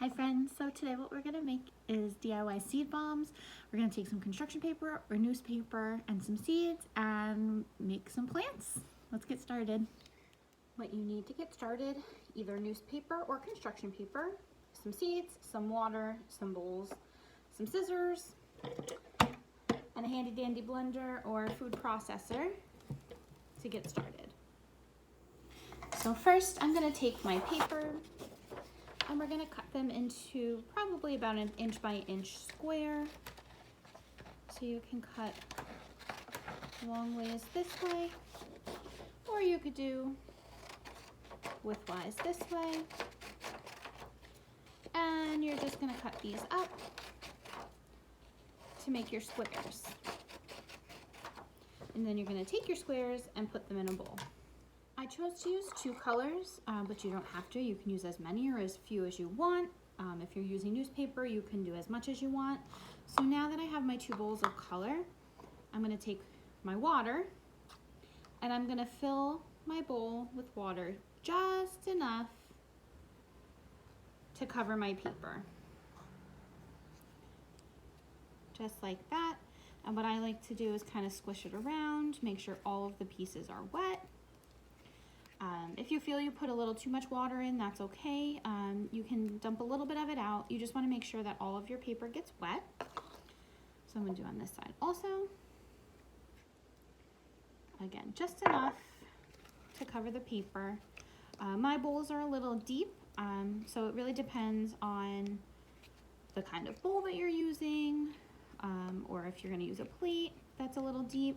Hi friends, so today what we're going to make is DIY seed bombs. We're going to take some construction paper or newspaper and some seeds and make some plants. Let's get started. What you need to get started, either newspaper or construction paper, some seeds, some water, some bowls, some scissors, and a handy dandy blender or food processor to get started. So first I'm going to take my paper and we're going to cut them into probably about an inch by inch square. So you can cut long ways this way, or you could do widthwise this way. And you're just going to cut these up to make your squares. And then you're going to take your squares and put them in a bowl. I chose to use two colors, but you don't have to. You can use as many or as few as you want. If you're using newspaper, you can do as much as you want. So now that I have my two bowls of color, I'm going to take my water and I'm going to fill my bowl with water just enough to cover my paper. Just like that. And what I like to do is kind of squish it around, make sure all of the pieces are wet. If you feel you put a little too much water in, that's okay. You can dump a little bit of it out. You just want to make sure that all of your paper gets wet. So I'm going to do on this side also. Again, just enough to cover the paper. My bowls are a little deep, so it really depends on the kind of bowl that you're using, or if you're going to use a plate that's a little deep.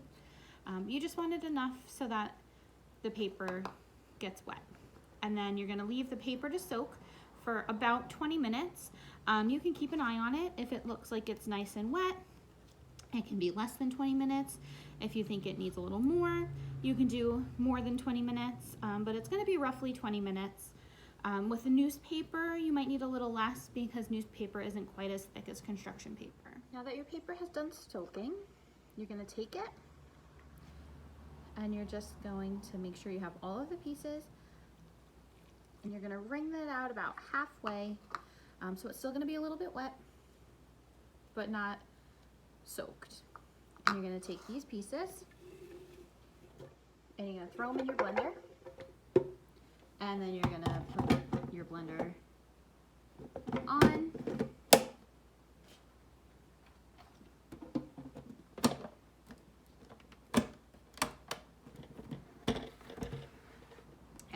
You just want it enough so that the paper gets wet. And then you're going to leave the paper to soak for about 20 minutes. You can keep an eye on it. If it looks like it's nice and wet, it can be less than 20 minutes. If you think it needs a little more, you can do more than 20 minutes, but it's going to be roughly 20 minutes. With the newspaper, you might need a little less because newspaper isn't quite as thick as construction paper. Now that your paper has done soaking, you're going to take it and you're just going to make sure you have all of the pieces, and you're going to wring that out about halfway, so it's still going to be a little bit wet but not soaked. And you're going to take these pieces and you're going to throw them in your blender, and then you're going to put your blender on.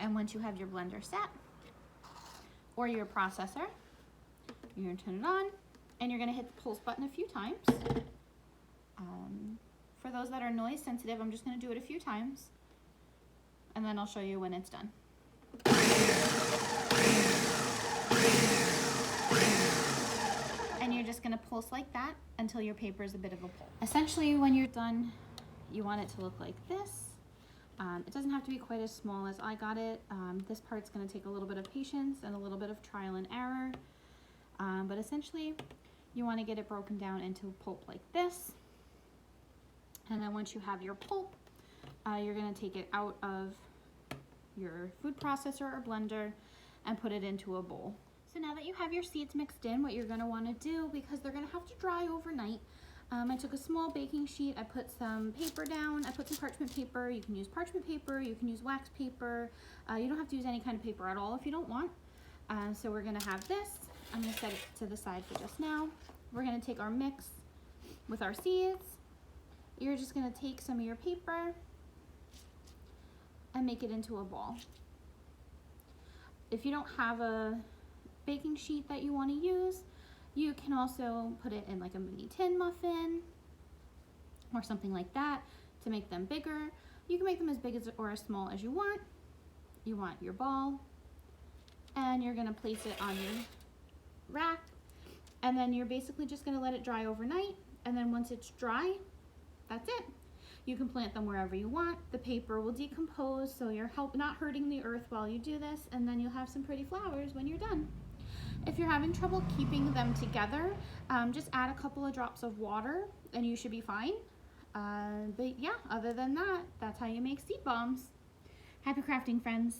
And once you have your blender set, or your processor, you're going to turn it on, and you're going to hit the pulse button a few times. For those that are noise sensitive, I'm just going to do it a few times, and then I'll show you when it's done. And you're just going to pulse like that until your paper is a bit of a pulp. Essentially, when you're done, you want it to look like this. It doesn't have to be quite as small as I got it. This part's going to take a little bit of patience and a little bit of trial and error. But essentially, you want to get it broken down into a pulp like this. And then once you have your pulp, you're going to take it out of your food processor or blender and put it into a bowl. So now that you have your seeds mixed in, what you're going to want to do, because they're going to have to dry overnight, I took a small baking sheet, I put some paper down, I put some parchment paper. You can use parchment paper, you can use wax paper. You don't have to use any kind of paper at all if you don't want. So we're gonna have this. I'm gonna set it to the side for just now. We're gonna take our mix with our seeds. You're just gonna take some of your paper and make it into a ball. If you don't have a baking sheet that you wanna use, you can also put it in like a mini tin muffin or something like that to make them bigger. You can make them as big as or as small as you want. You want your ball, and you're gonna place it on your rack, and then you're basically just gonna let it dry overnight, and then once it's dry, that's it. You can plant them wherever you want. The paper will decompose, so you're not hurting the earth while you do this, and then you'll have some pretty flowers when you're done. If you're having trouble keeping them together, just add a couple of drops of water and you should be fine. But yeah, other than that, that's how you make seed bombs. Happy crafting, friends.